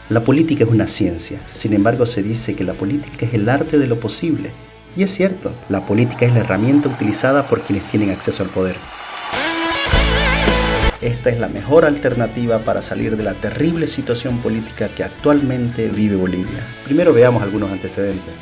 La política es una ciencia, sin embargo se dice que la política es el arte de lo posible. Y es cierto, la política es la herramienta utilizada por quienes tienen acceso al poder. Esta es la mejor alternativa para salir de la terrible situación política que actualmente vive Bolivia. Primero veamos algunos antecedentes.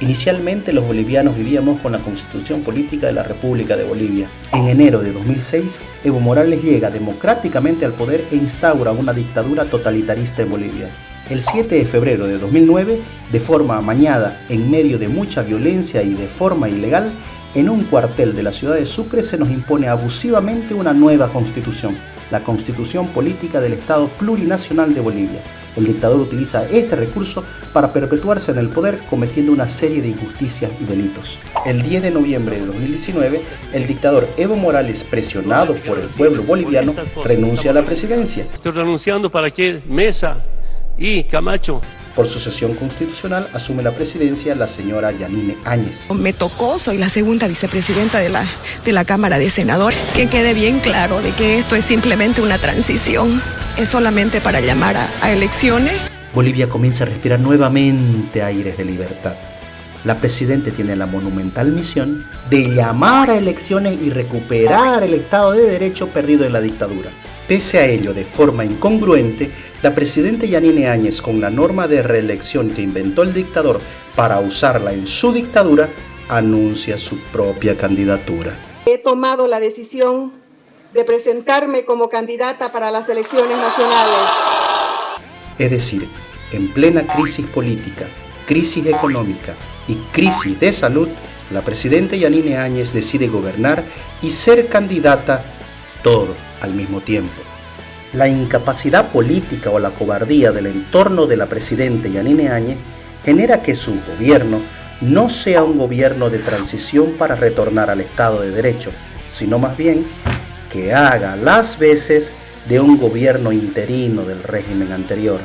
Inicialmente los bolivianos vivíamos con la constitución política de la República de Bolivia. En enero de 2006, Evo Morales llega democráticamente al poder e instaura una dictadura totalitarista en Bolivia. El 7 de febrero de 2009, de forma amañada, en medio de mucha violencia y de forma ilegal, en un cuartel de la ciudad de Sucre se nos impone abusivamente una nueva constitución, la Constitución Política del Estado Plurinacional de Bolivia. El dictador utiliza este recurso para perpetuarse en el poder cometiendo una serie de injusticias y delitos. El 10 de noviembre de 2019, el dictador Evo Morales, presionado por el pueblo boliviano, renuncia a la presidencia. Estoy renunciando para que Mesa y Camacho. Por sucesión constitucional asume la presidencia la señora Yanine Áñez. Me tocó, soy la segunda vicepresidenta de la Cámara de Senadores. Que quede bien claro de que esto es simplemente una transición, es solamente para llamar a elecciones. Bolivia comienza a respirar nuevamente aires de libertad. La presidenta tiene la monumental misión de llamar a elecciones y recuperar el Estado de Derecho perdido en la dictadura. Pese a ello, de forma incongruente, la presidenta Yanine Áñez, con la norma de reelección que inventó el dictador para usarla en su dictadura, anuncia su propia candidatura. He tomado la decisión de presentarme como candidata para las elecciones nacionales. Es decir, en plena crisis política, crisis económica y crisis de salud, la presidenta Yanine Áñez decide gobernar y ser candidata todo al mismo tiempo. La incapacidad política o la cobardía del entorno de la presidenta Yanine Áñez genera que su gobierno no sea un gobierno de transición para retornar al Estado de Derecho, sino más bien que haga las veces de un gobierno interino del régimen anterior.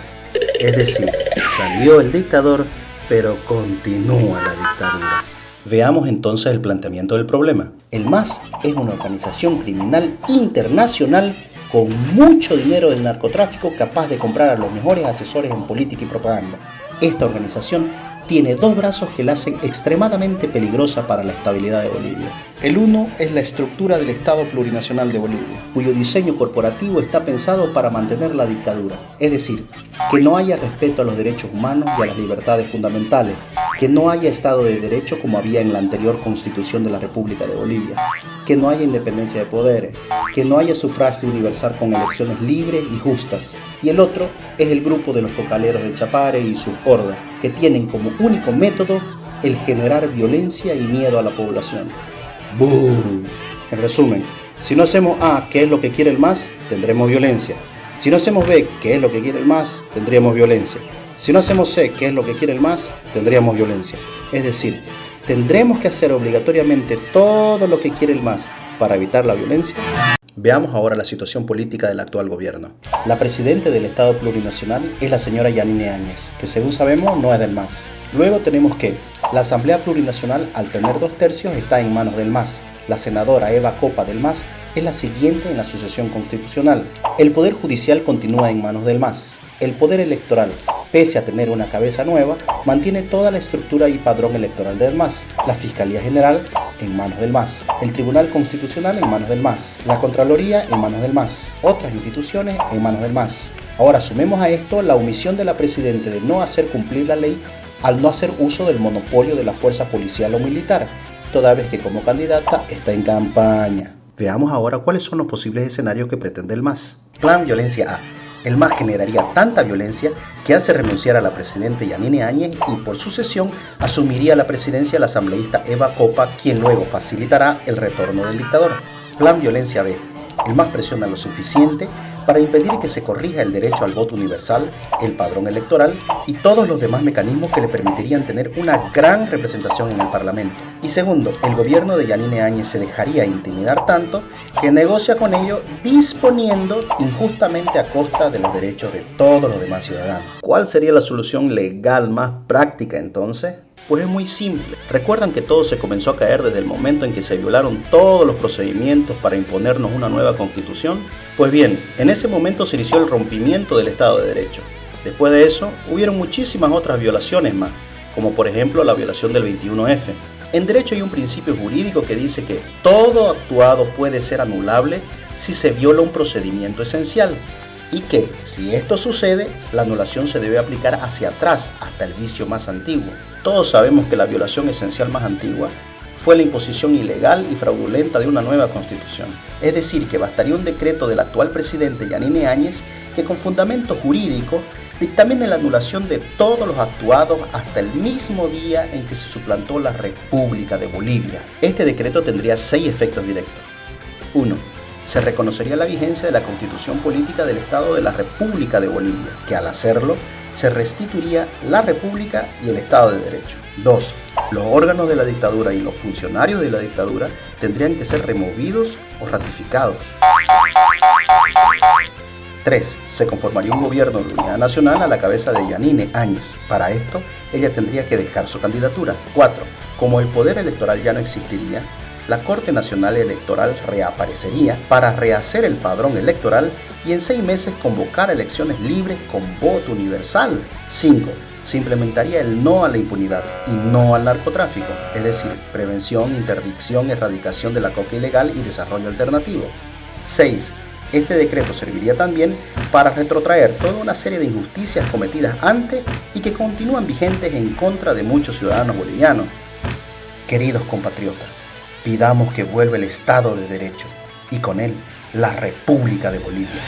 Es decir, salió el dictador, pero continúa la dictadura. Veamos entonces el planteamiento del problema. El MAS es una organización criminal internacional con mucho dinero del narcotráfico capaz de comprar a los mejores asesores en política y propaganda. Esta organización tiene dos brazos que la hacen extremadamente peligrosa para la estabilidad de Bolivia. El uno es la estructura del Estado Plurinacional de Bolivia, cuyo diseño corporativo está pensado para mantener la dictadura, es decir, que no haya respeto a los derechos humanos y a las libertades fundamentales, que no haya Estado de Derecho como había en la anterior Constitución de la República de Bolivia, que no haya independencia de poderes, que no haya sufragio universal con elecciones libres y justas. Y el otro es el grupo de los cocaleros de Chapare y sus hordas, que tienen como único método el generar violencia y miedo a la población. ¡Bum! En resumen, si no hacemos A, que es lo que quiere el MAS, tendremos violencia. Si no hacemos B, que es lo que quiere el MAS, tendríamos violencia. Si no hacemos C, que es lo que quiere el MAS, tendríamos violencia. Es decir, tendremos que hacer obligatoriamente todo lo que quiere el MAS para evitar la violencia. Veamos ahora la situación política del actual gobierno. La presidenta del Estado Plurinacional es la señora Yanine Áñez, que según sabemos no es del MAS. Luego tenemos que la Asamblea Plurinacional, al tener 2/3, está en manos del MAS. La senadora Eva Copa del MAS es la siguiente en la sucesión constitucional. El Poder Judicial continúa en manos del MAS. El Poder Electoral, pese a tener una cabeza nueva, mantiene toda la estructura y padrón electoral del MAS. La Fiscalía General en manos del MAS. El Tribunal Constitucional en manos del MAS. La Contraloría en manos del MAS. Otras instituciones en manos del MAS. Ahora sumemos a esto la omisión de la presidenta de no hacer cumplir la ley al no hacer uso del monopolio de la fuerza policial o militar, toda vez que como candidata está en campaña. Veamos ahora cuáles son los posibles escenarios que pretende el MAS. Plan Violencia A. El MAS generaría tanta violencia que hace renunciar a la presidenta Yanine Áñez y por sucesión asumiría la presidencia la asambleísta Eva Copa, quien luego facilitará el retorno del dictador. Plan Violencia B. El MAS presiona lo suficiente para impedir que se corrija el derecho al voto universal, el padrón electoral y todos los demás mecanismos que le permitirían tener una gran representación en el Parlamento. Y segundo, el gobierno de Yanine Áñez se dejaría intimidar tanto que negocia con ello disponiendo injustamente a costa de los derechos de todos los demás ciudadanos. ¿Cuál sería la solución legal más práctica entonces? Pues es muy simple. ¿Recuerdan que todo se comenzó a caer desde el momento en que se violaron todos los procedimientos para imponernos una nueva constitución? Pues bien, en ese momento se inició el rompimiento del Estado de Derecho. Después de eso, hubieron muchísimas otras violaciones más, como por ejemplo la violación del 21F. En derecho hay un principio jurídico que dice que todo actuado puede ser anulable si se viola un procedimiento esencial y que, si esto sucede, la anulación se debe aplicar hacia atrás hasta el vicio más antiguo. Todos sabemos que la violación esencial más antigua fue la imposición ilegal y fraudulenta de una nueva constitución. Es decir, que bastaría un decreto del actual presidente Yanine Áñez que con fundamento jurídico dictamine la anulación de todos los actuados hasta el mismo día en que se suplantó la República de Bolivia. Este decreto tendría 6 efectos directos. 1. Se reconocería la vigencia de la Constitución Política del Estado de la República de Bolivia, que al hacerlo se restituiría la República y el Estado de Derecho. 2. Los órganos de la dictadura y los funcionarios de la dictadura tendrían que ser removidos o ratificados. 3. Se conformaría un gobierno de unidad nacional a la cabeza de Yanine Áñez. Para esto, ella tendría que dejar su candidatura. 4. Como el poder electoral ya no existiría, la Corte Nacional Electoral reaparecería para rehacer el padrón electoral y en 6 meses convocar elecciones libres con voto universal. 5. Se implementaría el no a la impunidad y no al narcotráfico, es decir, prevención, interdicción, erradicación de la coca ilegal y desarrollo alternativo. 6. Este decreto serviría también para retrotraer toda una serie de injusticias cometidas antes y que continúan vigentes en contra de muchos ciudadanos bolivianos. Queridos compatriotas, pidamos que vuelva el Estado de Derecho y con él la República de Bolivia.